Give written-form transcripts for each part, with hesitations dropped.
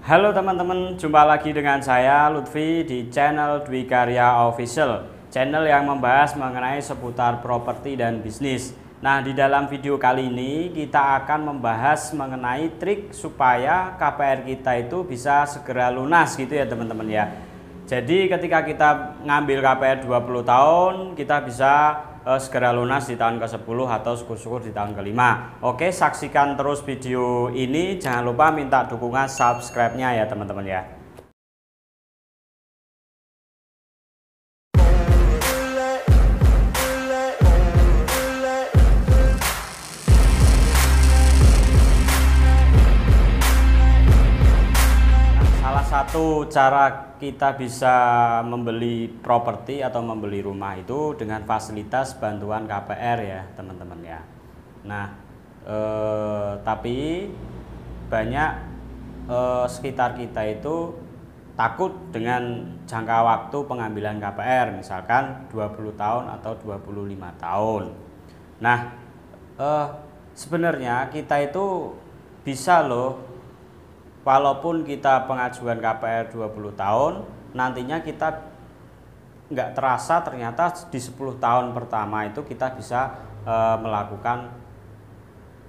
Halo teman-teman, jumpa lagi dengan saya Lutfi di channel Dwi Karya Official, channel yang membahas mengenai seputar properti dan bisnis. Nah, di dalam video kali ini kita akan membahas mengenai trik supaya KPR kita itu bisa segera lunas gitu ya teman-teman ya. Jadi ketika kita ngambil KPR 20 tahun, kita bisa segera lunas di tahun ke-10 atau syukur-syukur di tahun ke-5. Oke, saksikan terus video ini. Jangan lupa minta dukungan subscribe-nya ya teman-teman ya. Salah satu cara kita bisa membeli properti atau membeli rumah itu dengan fasilitas bantuan KPR ya teman-teman ya. Nah, tapi banyak sekitar kita itu takut dengan jangka waktu pengambilan KPR, misalkan 20 tahun atau 25 tahun. Nah, sebenarnya kita itu bisa loh, walaupun kita pengajuan KPR 20 tahun, nantinya kita nggak terasa ternyata di 10 tahun pertama itu kita bisa melakukan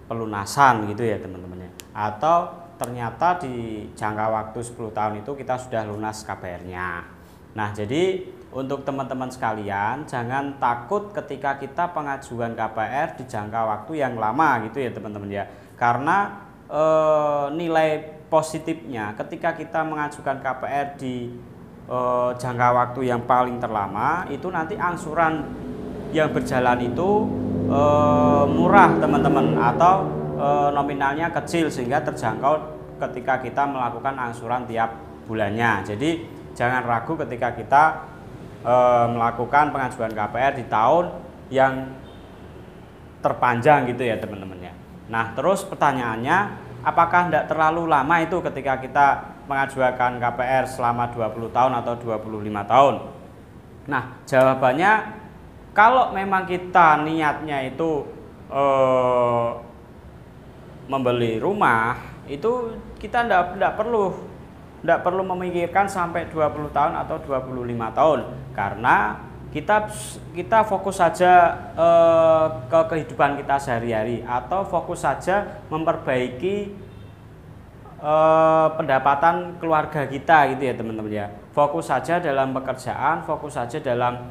pelunasan gitu ya teman-teman ya. Atau ternyata di jangka waktu 10 tahun itu kita sudah lunas KPR-nya. Nah, jadi untuk teman-teman sekalian, jangan takut ketika kita pengajuan KPR di jangka waktu yang lama gitu ya teman-teman ya. Karena nilai positifnya ketika kita mengajukan KPR di jangka waktu yang paling terlama itu nanti angsuran yang berjalan itu murah teman-teman, atau nominalnya kecil sehingga terjangkau ketika kita melakukan angsuran tiap bulannya. Jadi jangan ragu ketika kita melakukan pengajuan KPR di tahun yang terpanjang gitu ya teman-teman ya. Nah, terus pertanyaannya, apakah tidak terlalu lama itu ketika kita mengajukan KPR selama 20 tahun atau 25 tahun? Nah, jawabannya, kalau memang kita niatnya itu membeli rumah, itu kita tidak perlu memikirkan sampai 20 tahun atau 25 tahun, karena kita fokus saja ke kehidupan kita sehari-hari, atau fokus saja memperbaiki pendapatan keluarga kita gitu ya teman-teman ya. Fokus saja dalam pekerjaan, fokus saja dalam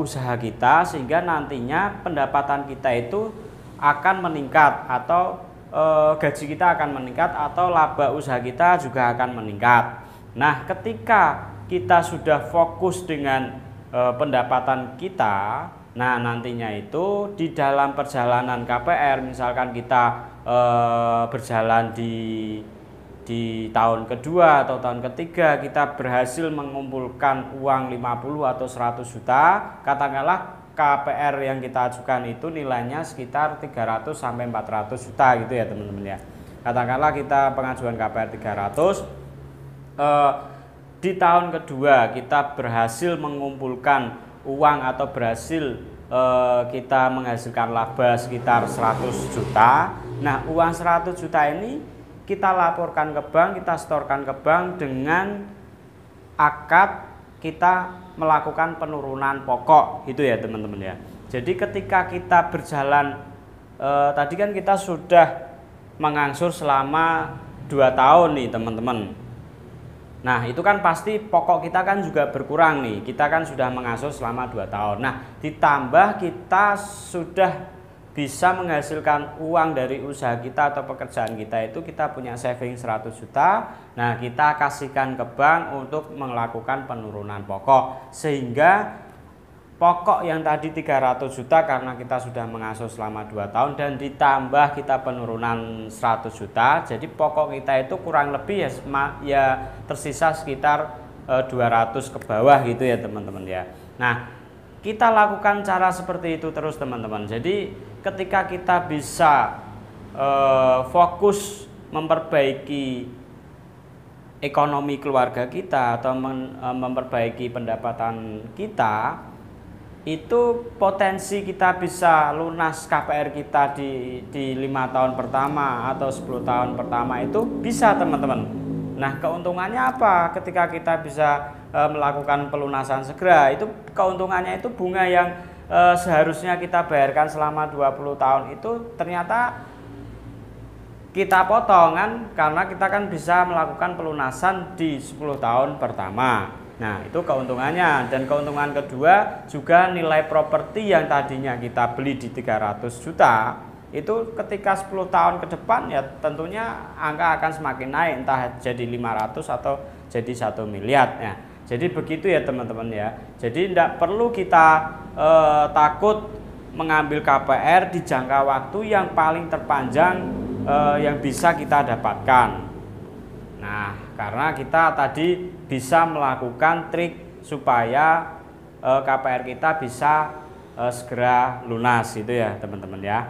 usaha kita, sehingga nantinya pendapatan kita itu akan meningkat, atau gaji kita akan meningkat, atau laba usaha kita juga akan meningkat. Nah, ketika kita sudah fokus dengan pendapatan kita, nah nantinya itu di dalam perjalanan KPR, misalkan kita berjalan di tahun kedua atau tahun ketiga, kita berhasil mengumpulkan uang 50 atau 100 juta, katakanlah KPR yang kita ajukan itu nilainya sekitar 300 sampai 400 juta gitu ya teman-teman ya. Katakanlah kita pengajuan KPR 300, di tahun kedua kita berhasil mengumpulkan uang atau berhasil kita menghasilkan laba sekitar 100 juta. Nah, uang 100 juta ini kita laporkan ke bank, kita setorkan ke bank dengan akad kita melakukan penurunan pokok gitu ya teman-teman ya. Jadi ketika kita berjalan, tadi kan kita sudah mengangsur selama 2 tahun nih teman-teman. Nah, itu kan pasti pokok kita kan juga berkurang nih. Kita kan sudah mengangsur selama 2 tahun. Nah, ditambah kita sudah bisa menghasilkan uang dari usaha kita atau pekerjaan kita, itu kita punya saving 100 juta. Nah, kita kasihkan ke bank untuk melakukan penurunan pokok, sehingga pokok yang tadi 300 juta karena kita sudah mengasuh selama 2 tahun dan ditambah kita penurunan 100 juta, jadi pokok kita itu kurang lebih ya tersisa sekitar 200 ke bawah gitu ya teman-teman ya. Nah, kita lakukan cara seperti itu terus teman-teman. Jadi ketika kita bisa fokus memperbaiki ekonomi keluarga kita atau memperbaiki pendapatan kita, itu potensi kita bisa lunas KPR kita di 5 tahun pertama atau 10 tahun pertama itu bisa teman-teman. Nah, keuntungannya apa ketika kita bisa melakukan pelunasan segera? Itu keuntungannya itu bunga yang seharusnya kita bayarkan selama 20 tahun itu ternyata kita potongan karena kita kan bisa melakukan pelunasan di 10 tahun pertama. Nah, itu keuntungannya. Dan keuntungan kedua juga nilai properti yang tadinya kita beli di 300 juta itu ketika 10 tahun ke depan ya tentunya angka akan semakin naik, entah jadi 500 atau jadi 1 miliar ya. Jadi begitu ya teman-teman ya. Jadi tidak perlu kita takut mengambil KPR di jangka waktu yang paling terpanjang yang bisa kita dapatkan. Nah, karena kita tadi bisa melakukan trik supaya KPR kita bisa segera lunas itu ya teman-teman ya.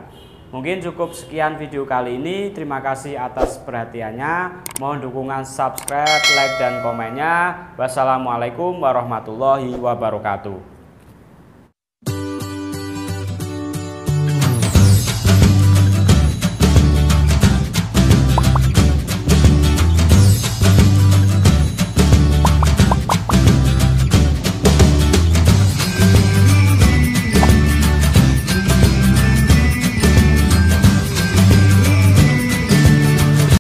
Mungkin cukup sekian video kali ini. Terima kasih atas perhatiannya. Mohon dukungan subscribe, like, dan komennya. Wassalamualaikum warahmatullahi wabarakatuh.